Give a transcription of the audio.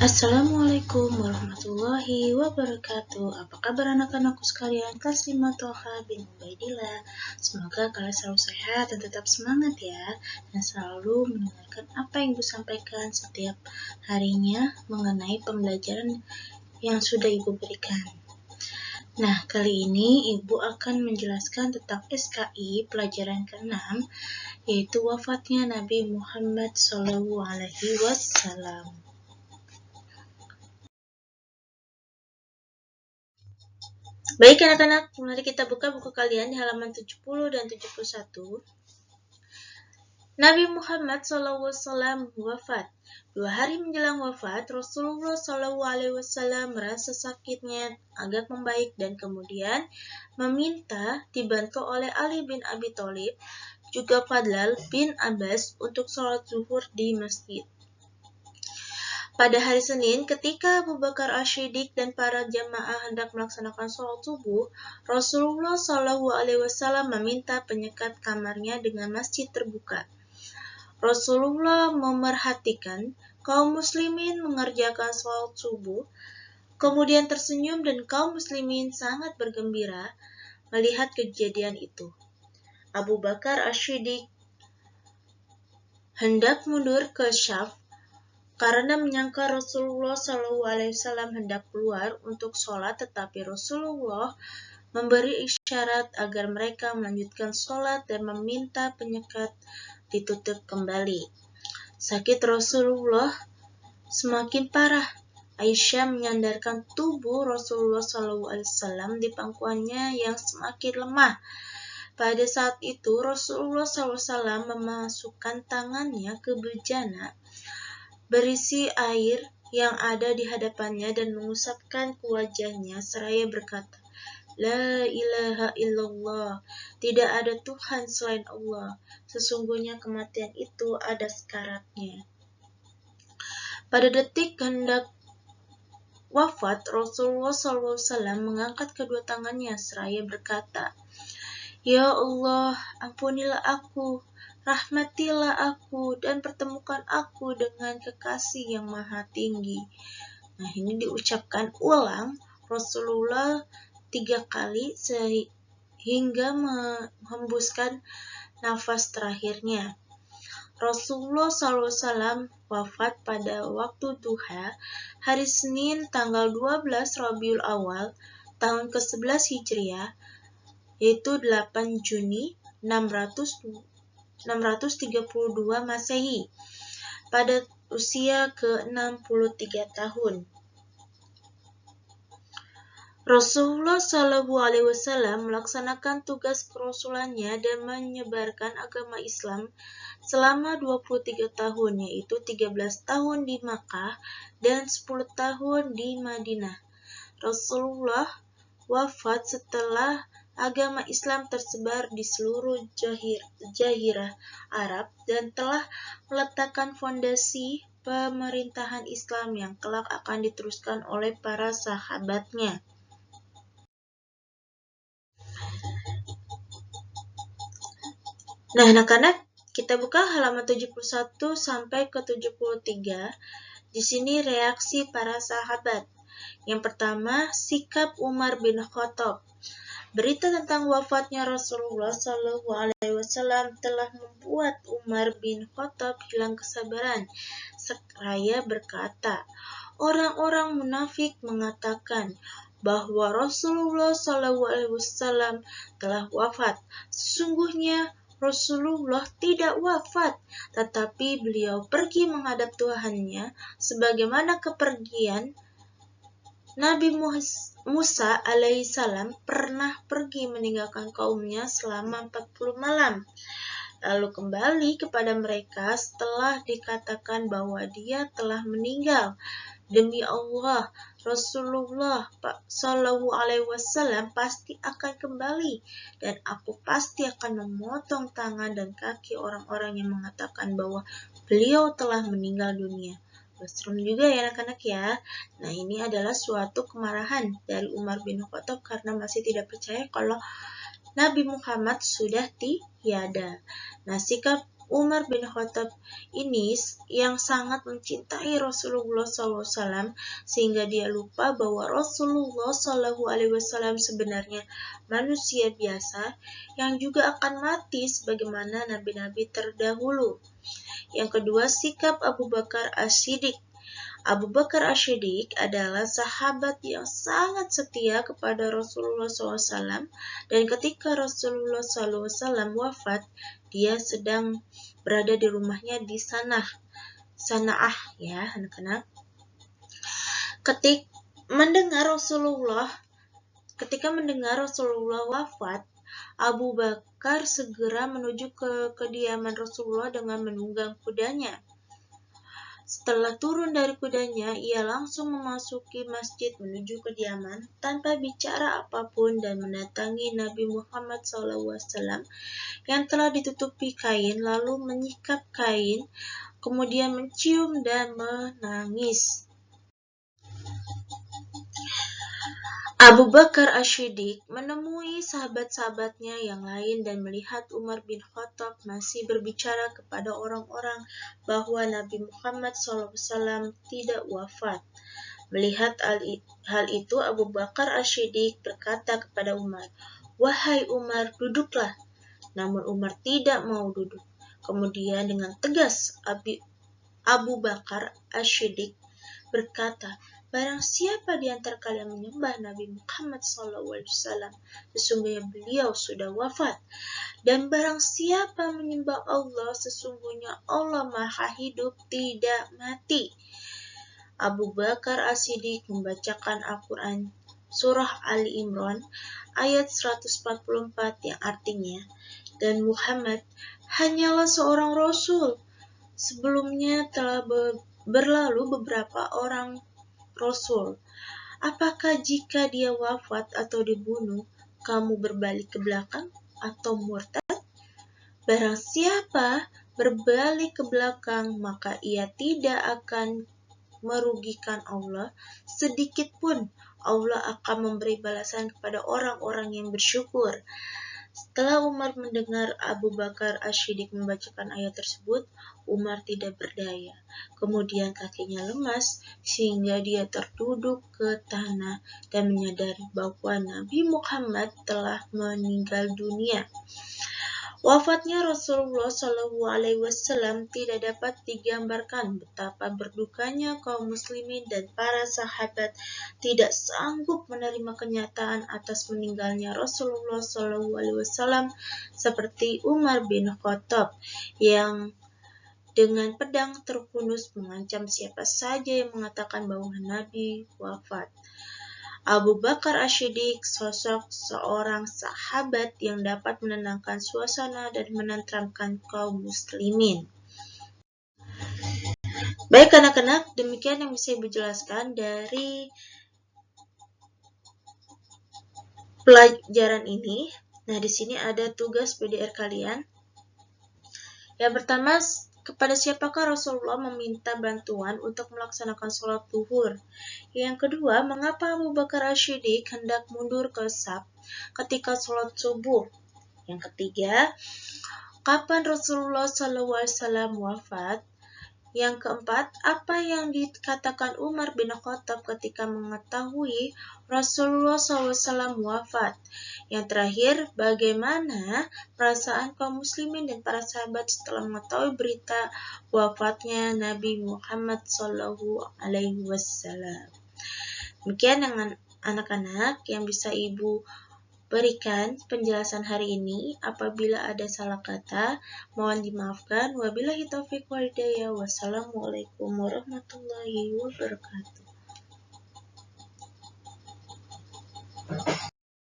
Assalamualaikum warahmatullahi wabarakatuh. Apa kabar anak-anakku sekalian? Kelas 5 Toha bin Ubaidillah. Semoga kalian selalu sehat dan tetap semangat ya. Dan selalu mendengarkan apa yang Ibu sampaikan setiap harinya mengenai pembelajaran yang sudah Ibu berikan. Nah, kali ini Ibu akan menjelaskan tentang SKI pelajaran ke-6, yaitu wafatnya Nabi Muhammad SAW. Baik anak-anak, mari kita buka buku kalian di halaman 70 dan 71. Nabi Muhammad SAW wafat. 2 hari menjelang wafat, Rasulullah SAW merasa sakitnya agak membaik dan kemudian meminta dibantu oleh Ali bin Abi Thalib, juga Fadlal bin Abbas untuk sholat zuhur di masjid. Pada hari Senin, ketika Abu Bakar As-Siddiq dan para jamaah hendak melaksanakan sholat subuh, Rasulullah SAW meminta penyekat kamarnya dengan masjid terbuka. Rasulullah memerhatikan kaum muslimin mengerjakan sholat subuh, kemudian tersenyum dan kaum muslimin sangat bergembira melihat kejadian itu. Abu Bakar As-Siddiq hendak mundur ke Syaf karena menyangka Rasulullah SAW hendak keluar untuk sholat, tetapi Rasulullah memberi isyarat agar mereka melanjutkan sholat dan meminta penyekat ditutup kembali. Sakit Rasulullah semakin parah. Aisyah menyandarkan tubuh Rasulullah SAW di pangkuannya yang semakin lemah. Pada saat itu Rasulullah SAW memasukkan tangannya ke bejana berisi air yang ada di hadapannya dan mengusapkan ke wajahnya seraya berkata, La ilaha illallah, tidak ada Tuhan selain Allah, sesungguhnya kematian itu ada sekaratnya. Pada detik hendak wafat, Rasulullah SAW mengangkat kedua tangannya seraya berkata, Ya Allah, ampunilah aku, rahmatilah aku, dan pertemukan aku dengan kekasih yang maha tinggi. Nah, ini diucapkan ulang Rasulullah 3 kali sehingga menghembuskan nafas terakhirnya. Rasulullah SAW wafat pada waktu duha, hari Senin tanggal 12 Rabiul Awal, tahun ke-11 Hijriah, yaitu 8 Juni 632 Masehi, pada usia ke-63 tahun. Rasulullah SAW melaksanakan tugas kerasulannya dan menyebarkan agama Islam selama 23 tahun, yaitu 13 tahun di Makkah dan 10 tahun di Madinah. Rasulullah wafat setelah agama Islam tersebar di seluruh jazirah Arab dan telah meletakkan fondasi pemerintahan Islam yang kelak akan diteruskan oleh para sahabatnya. Nah, anak-anak, kita buka halaman 71 sampai ke 73. Di sini reaksi para sahabat. Yang pertama, sikap Umar bin Khattab. Berita tentang wafatnya Rasulullah SAW telah membuat Umar bin Khattab hilang kesabaran, seraya berkata, orang-orang munafik mengatakan bahwa Rasulullah SAW telah wafat. Sesungguhnya Rasulullah tidak wafat, tetapi beliau pergi menghadap Tuhannya sebagaimana kepergian Nabi Musa alaihissalam pernah pergi meninggalkan kaumnya selama 40 malam, lalu kembali kepada mereka setelah dikatakan bahwa dia telah meninggal. Demi Allah, Rasulullah SAW pasti akan kembali, dan aku pasti akan memotong tangan dan kaki orang-orang yang mengatakan bahwa beliau telah meninggal dunia. Serem juga ya anak-anak ya. Nah, ini adalah suatu kemarahan dari Umar bin Khattab karena masih tidak percaya kalau Nabi Muhammad sudah tiada. Nah, sikap Umar bin Khattab ini yang sangat mencintai Rasulullah SAW sehingga dia lupa bahwa Rasulullah SAW sebenarnya manusia biasa yang juga akan mati sebagaimana nabi-nabi terdahulu. Yang kedua, sikap Abu Bakar As-Siddiq. Abu Bakar As-Siddiq adalah sahabat yang sangat setia kepada Rasulullah SAW, dan ketika Rasulullah SAW wafat, dia sedang berada di rumahnya di Sana'ah ya anak-anak. Ketika mendengar Rasulullah wafat, Abu Bakar segera menuju ke kediaman Rasulullah dengan menunggang kudanya. Setelah turun dari kudanya, ia langsung memasuki masjid menuju kediaman tanpa bicara apapun dan mendatangi Nabi Muhammad SAW yang telah ditutupi kain, lalu menyikap kain, kemudian mencium dan menangis. Abu Bakar As-Siddiq menemui sahabat-sahabatnya yang lain dan melihat Umar bin Khattab masih berbicara kepada orang-orang bahwa Nabi Muhammad SAW tidak wafat. Melihat hal itu, Abu Bakar As-Siddiq berkata kepada Umar, "Wahai Umar, duduklah." Namun Umar tidak mau duduk. Kemudian dengan tegas Abu Bakar As-Siddiq berkata, "Barang siapa di antara kalian menyembah Nabi Muhammad SAW, sesungguhnya beliau sudah wafat. Dan barang siapa menyembah Allah, sesungguhnya Allah Maha Hidup, tidak mati." Abu Bakar As-Siddiq membacakan Al-Quran Surah Ali Imran ayat 144 yang artinya, "Dan Muhammad hanyalah seorang Rasul. Sebelumnya telah berlalu beberapa orang Rasul. Apakah jika dia wafat atau dibunuh, kamu berbalik ke belakang atau murtad? Barang siapa berbalik ke belakang, maka ia tidak akan merugikan Allah sedikit pun. Allah akan memberi balasan kepada orang-orang yang bersyukur." Setelah Umar mendengar Abu Bakar As-Siddiq membacakan ayat tersebut, Umar tidak berdaya. Kemudian kakinya lemas sehingga dia terduduk ke tanah dan menyadari bahwa Nabi Muhammad telah meninggal dunia. Wafatnya Rasulullah SAW tidak dapat digambarkan betapa berdukanya kaum muslimin dan para sahabat tidak sanggup menerima kenyataan atas meninggalnya Rasulullah SAW, seperti Umar bin Khattab yang dengan pedang terhunus mengancam siapa saja yang mengatakan bahwa Nabi wafat. Abu Bakar As-Siddiq sosok seorang sahabat yang dapat menenangkan suasana dan menenteramkan kaum muslimin. Baik anak-anak, demikian yang bisa Ibu jelaskan dari pelajaran ini. Nah, di sini ada tugas PDR kalian. Yang pertama, kepada siapakah Rasulullah meminta bantuan untuk melaksanakan sholat zuhur? Yang kedua, mengapa Abu Bakar As-Siddiq hendak mundur ke saf ketika sholat subuh? Yang ketiga, kapan Rasulullah SAW wafat? Yang keempat, apa yang dikatakan Umar bin Khattab ketika mengetahui Rasulullah SAW wafat? Yang terakhir, bagaimana perasaan kaum muslimin dan para sahabat setelah mengetahui berita wafatnya Nabi Muhammad SAW? Demikian dengan anak-anak yang bisa Ibu berikan penjelasan hari ini. Apabila ada salah kata, mohon dimaafkan. Wabillahi taufiq wal hidayah. Wassalamualaikum warahmatullahi wabarakatuh.